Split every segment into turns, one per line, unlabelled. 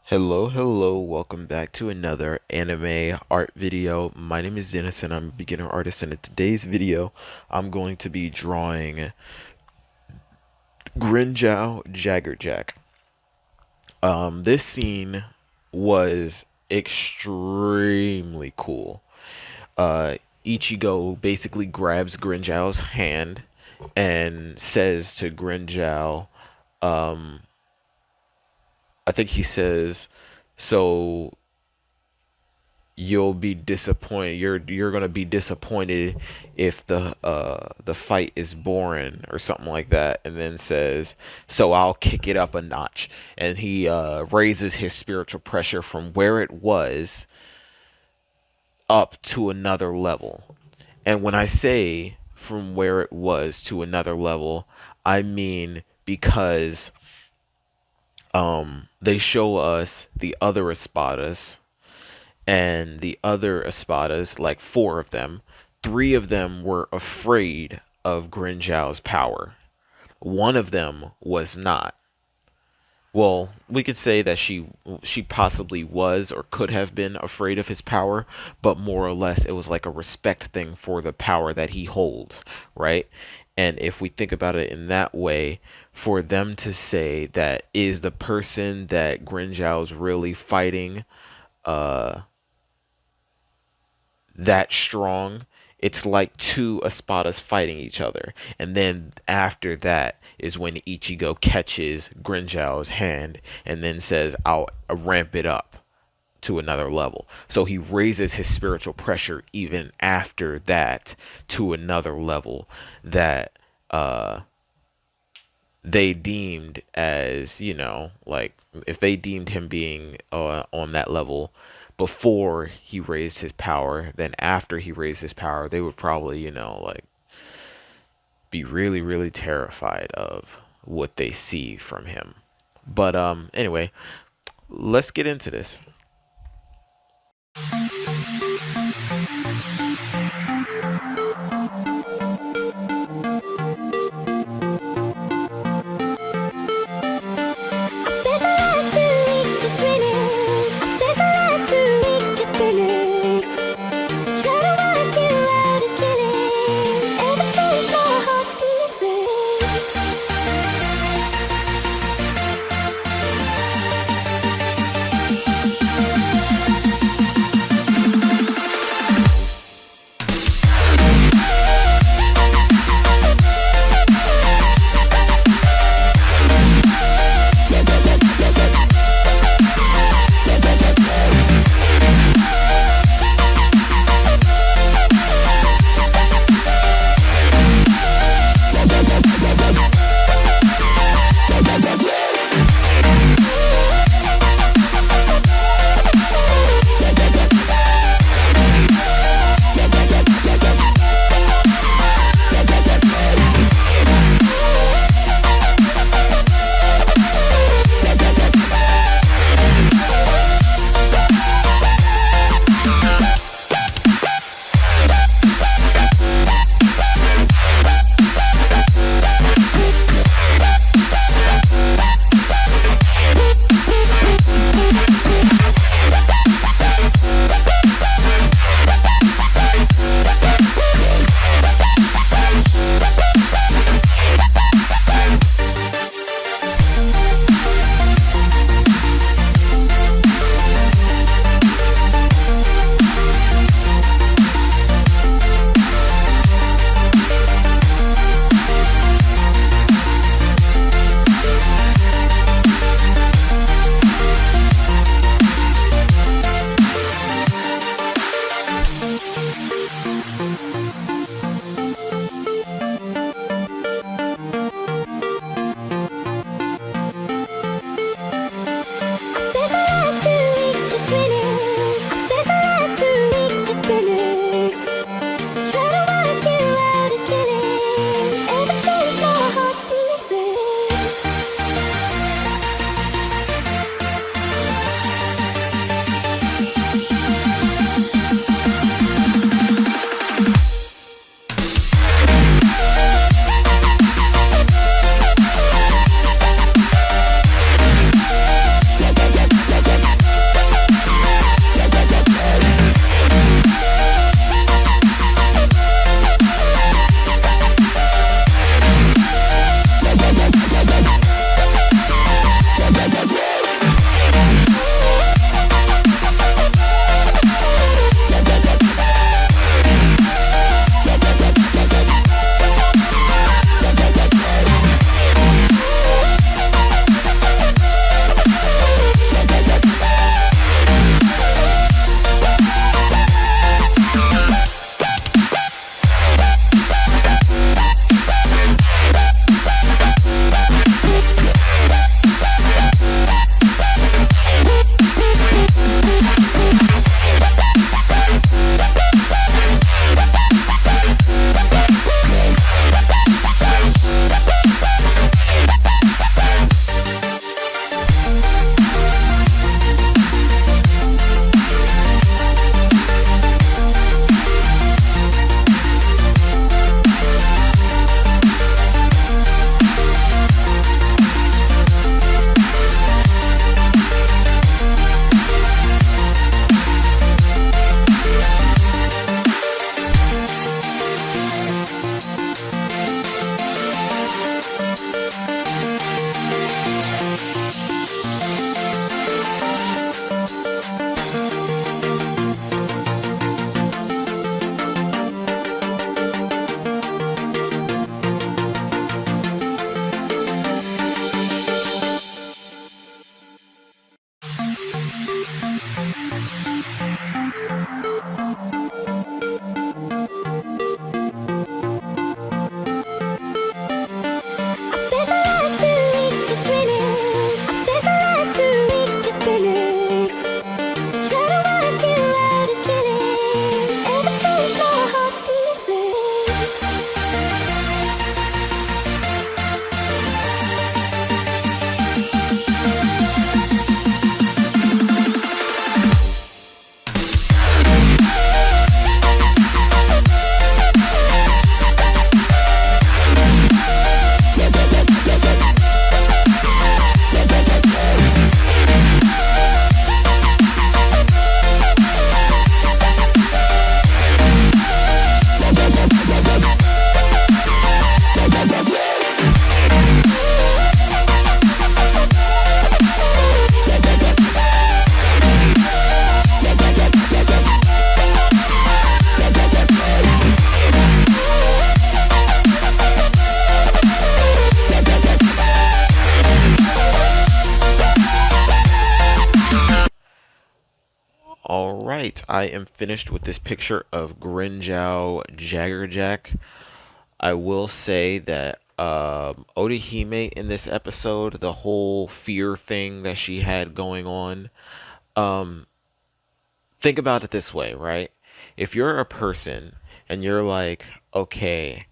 Hello, welcome back to another anime art video. My name is Dennis and I'm a beginner artist, and in today's video I'm going to be drawing Grinjao Jaggerjack. This scene was extremely cool. Ichigo basically grabs Grinjao's hand and says to Grinjao, I think he says, so you'll be disappointed. You're gonna be disappointed if the fight is boring or something like that. And then says, "So I'll kick it up a notch." And he raises his spiritual pressure from where it was up to another level. And when I say from where it was to another level, I mean because they show us the other espadas, and the other espadas, like four of them, three of them were afraid of Grinjao's power. One of them was not. Well, we could say that she possibly was or could have been afraid of his power, but more or less it was like a respect thing for the power that he holds, right? And if we think about it in that way, for them to say that is the person that Grinjao's really fighting uh that strong, it's like two espadas fighting each other. And then after that is when Ichigo catches Grinjao's hand and then says, I'll ramp it up to another level. So he raises his spiritual pressure even after that to another level that they deemed as, like if they deemed him being on that level before he raised his power, then after he raised his power, they would probably, like be really, really terrified of what they see from him. But anyway, let's get into this. right, I am finished with this picture of Grinjow Jaggerjack. I will say that Orihime in this episode, the whole fear thing that she had going on, think about it this way, right? If you're a person and you're like, okay,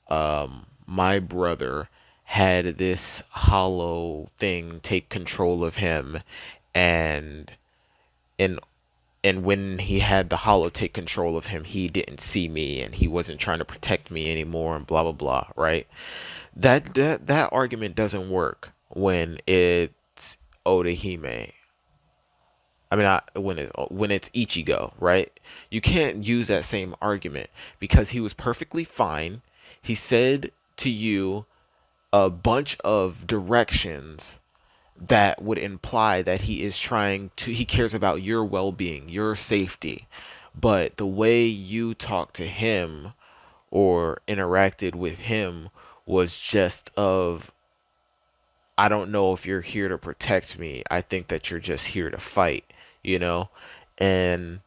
my brother had this hollow thing take control of him, and in and when he had the hollow take control of him, he didn't see me and he wasn't trying to protect me anymore and blah blah blah, right? That argument doesn't work when it's Orihime. I mean, when it's Ichigo, right? You can't use that same argument because he was perfectly fine. He said to you a bunch of directions that would imply that he cares about your well-being, your safety. But the way you talked to him or interacted with him was just of, I don't know if you're here to protect me. I think that you're just here to fight, you know? And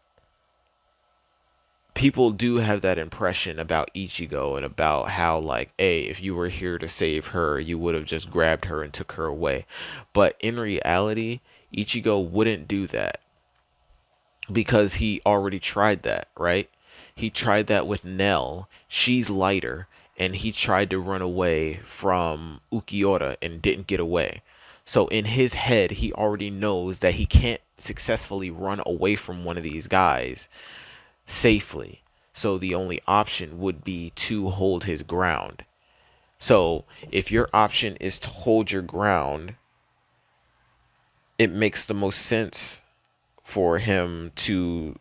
people do have that impression about Ichigo and about how, like, hey, if you were here to save her, you would have just grabbed her and took her away. But in reality, Ichigo wouldn't do that because he already tried that, right? He tried that with Nell. She's lighter, and he tried to run away from Ukiura and didn't get away. So in his head, he already knows that he can't successfully run away from one of these guys safely. So the only option would be to hold his ground. So if your option is to hold your ground, it makes the most sense for him to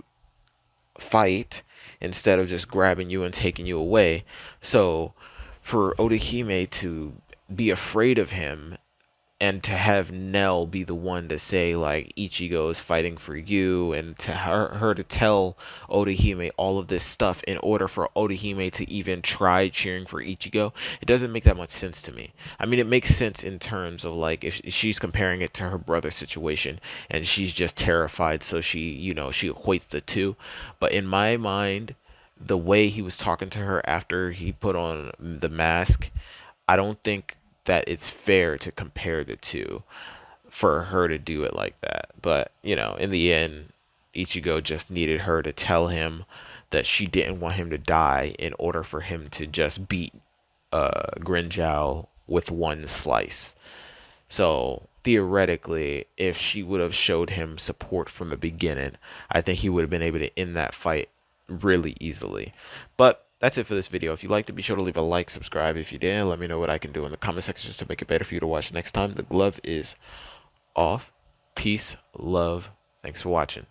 fight instead of just grabbing you and taking you away. So for Orihime to be afraid of him and to have Nell be the one to say, like, Ichigo is fighting for you, and to her to tell Orihime all of this stuff in order for Orihime to even try cheering for Ichigo, it doesn't make that much sense to me. I mean, it makes sense in terms of, like, if she's comparing it to her brother's situation and she's just terrified, so she equates the two. But in my mind, the way he was talking to her after he put on the mask, I don't think that it's fair to compare the two for her to do it like that. But, in the end, Ichigo just needed her to tell him that she didn't want him to die in order for him to just beat Grinjow with one slice. So theoretically, if she would have showed him support from the beginning, I think he would have been able to end that fight really easily. But that's it for this video. If you liked it, be sure to leave a like, subscribe if you did, let me know what I can do in the comment section to make it better for you to watch next time. The glove is off. Peace, love. Thanks for watching.